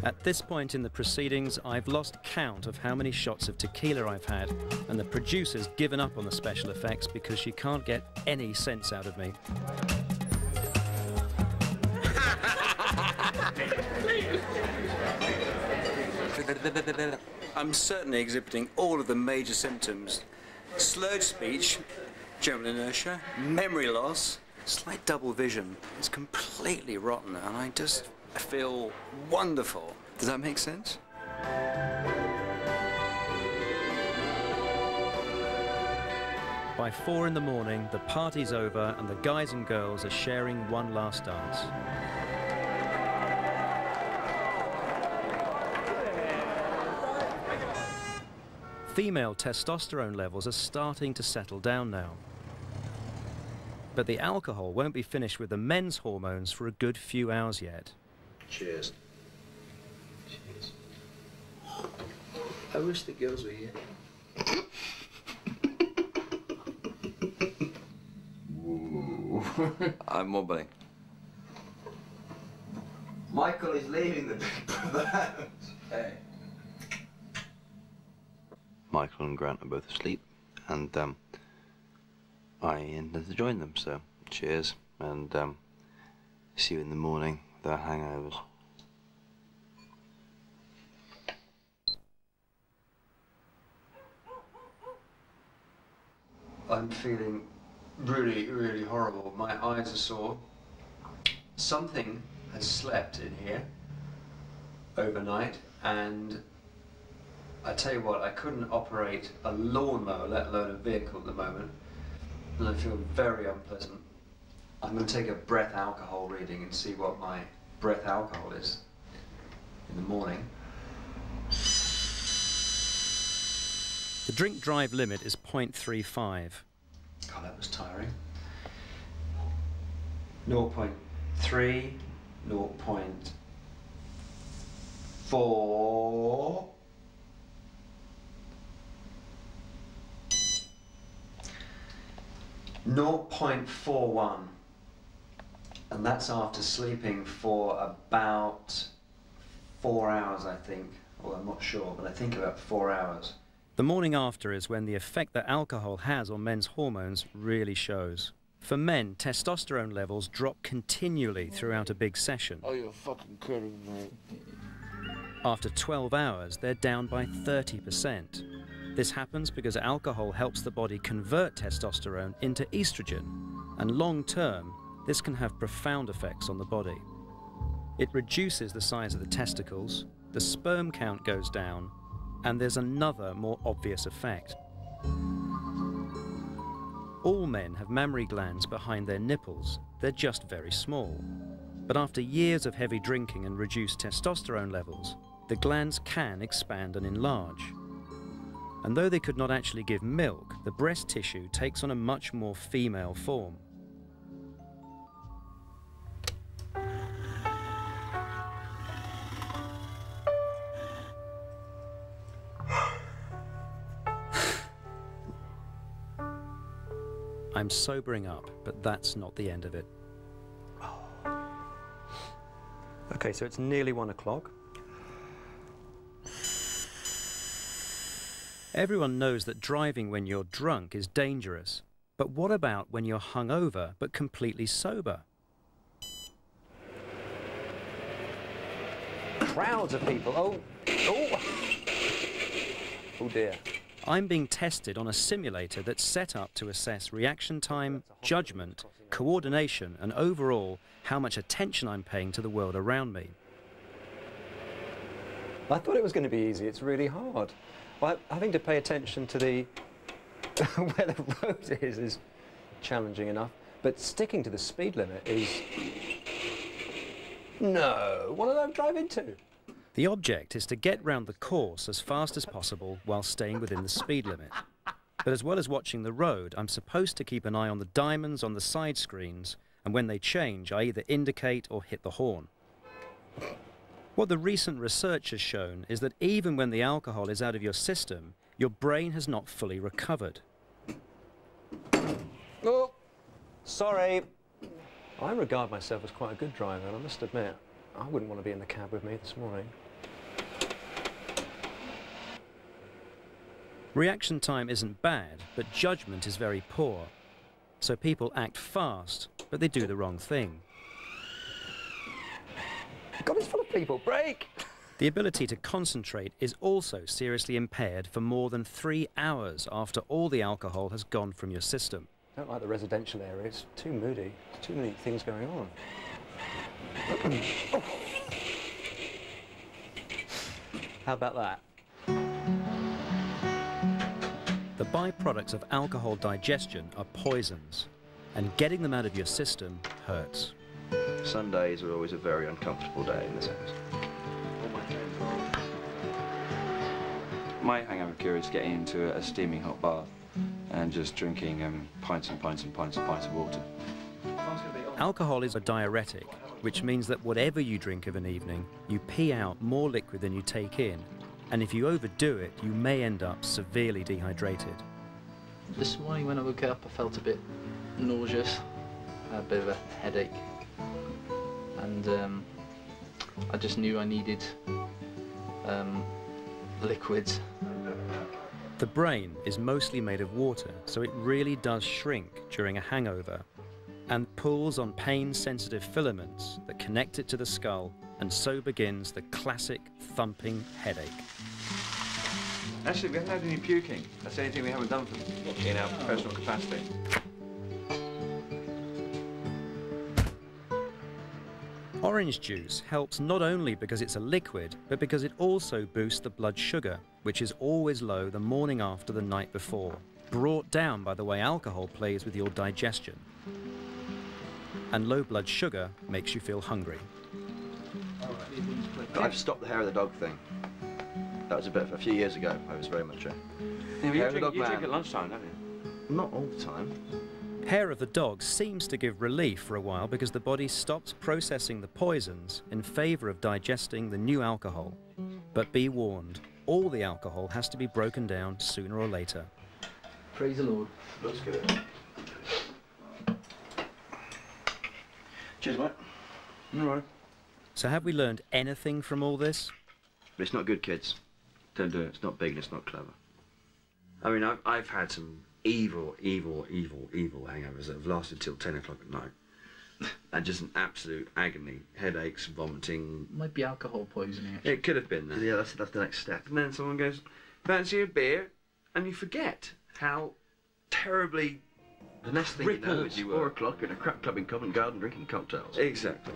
At this point in the proceedings, I've lost count of how many shots of tequila I've had, and the producer's given up on the special effects because she can't get any sense out of me. I'm certainly exhibiting all of the major symptoms. Slurred speech, general inertia, memory loss, slight double vision. It's completely rotten, and I just feel wonderful. Does that make sense? By 4 in the morning, the party's over and the guys and girls are sharing one last dance. Female testosterone levels are starting to settle down now. But the alcohol won't be finished with the men's hormones for a good few hours yet. Cheers. Cheers. I wish the girls were here. I'm wobbling. Michael is leaving the band. Hey. Michael and Grant are both asleep, and I intend to join them, so cheers, and see you in the morning without hangovers. I'm feeling really, really horrible. My eyes are sore. Something has slept in here overnight, and I tell you what, I couldn't operate a lawnmower, let alone a vehicle at the moment, and I feel very unpleasant. I'm going to take a breath alcohol reading and see what my breath alcohol is in the morning. The drink drive limit is 0.35. God, that was tiring. 0.3, 0.4. 0.41, and that's after sleeping for about 4 hours, I think. Well, I'm not sure, but I think about 4 hours. The morning after is when the effect that alcohol has on men's hormones really shows. For men, testosterone levels drop continually throughout a big session. Oh, you're fucking kidding me. After 12 hours, they're down by 30%. This happens because alcohol helps the body convert testosterone into estrogen, and long-term, this can have profound effects on the body. It reduces the size of the testicles, the sperm count goes down, and there's another more obvious effect. All men have mammary glands behind their nipples. They're just very small. But after years of heavy drinking and reduced testosterone levels, the glands can expand and enlarge. And though they could not actually give milk, the breast tissue takes on a much more female form. I'm sobering up, but that's not the end of it. Okay, so it's nearly 1 o'clock. Everyone knows that driving when you're drunk is dangerous. But what about when you're hungover but completely sober? Crowds of people. Oh dear. I'm being tested on a simulator that's set up to assess reaction time, judgment, coordination, and overall how much attention I'm paying to the world around me. I thought it was going to be easy. It's really hard. Well, having to pay attention to the where the road is challenging enough, but sticking to the speed limit is... No, what did I drive into? The object is to get round the course as fast as possible while staying within the speed limit. But as well as watching the road, I'm supposed to keep an eye on the diamonds on the side screens, and when they change, I either indicate or hit the horn. What the recent research has shown is that even when the alcohol is out of your system, your brain has not fully recovered. Oh, sorry. I regard myself as quite a good driver, and I must admit, I wouldn't want to be in the cab with me this morning. Reaction time isn't bad, but judgment is very poor. So people act fast, but they do the wrong thing. God, it's full of people. Brake! The ability to concentrate is also seriously impaired for more than 3 hours after all the alcohol has gone from your system. I don't like the residential area. It's too moody. There's too many things going on. How about that? The byproducts of alcohol digestion are poisons, and getting them out of your system hurts. Sundays are always a very uncomfortable day in this house. My hangover cure is getting into a steaming hot bath and just drinking pints and pints and pints and pints of water. Alcohol is a diuretic, which means that whatever you drink of an evening, you pee out more liquid than you take in, and if you overdo it, you may end up severely dehydrated. This morning when I woke up, I felt a bit nauseous, a bit of a headache, and I just knew I needed liquids. The brain is mostly made of water, so it really does shrink during a hangover and pulls on pain-sensitive filaments that connect it to the skull, and so begins the classic thumping headache. Actually, we haven't had any puking. That's the only thing we haven't done in our professional capacity. Orange juice helps not only because it's a liquid, but because it also boosts the blood sugar, which is always low the morning after the night before, brought down by the way alcohol plays with your digestion. And low blood sugar makes you feel hungry. I've stopped the hair of the dog thing. That was a few years ago. I was very much a Yeah, hair of the dog you man. drink at lunchtime, don't you? Not all the time. Hair of the dog seems to give relief for a while because the body stops processing the poisons in favour of digesting the new alcohol. But be warned, all the alcohol has to be broken down sooner or later. Praise the Lord. Looks good. Cheers, mate. All right. So have we learned anything from all this? But it's not good, kids. Don't do it. It's not big and it's not clever. I mean, I've had some evil hangovers that have lasted till 10 o'clock at night. And just an absolute agony. Headaches, vomiting. Might be alcohol poisoning, actually. It could have been that. Yeah, that's the next step. And then someone goes, fancy a beer? And you forget how terribly The next thing you know Rippled is you 4 were. o'clock in a crap club in Covent Garden drinking cocktails. Exactly.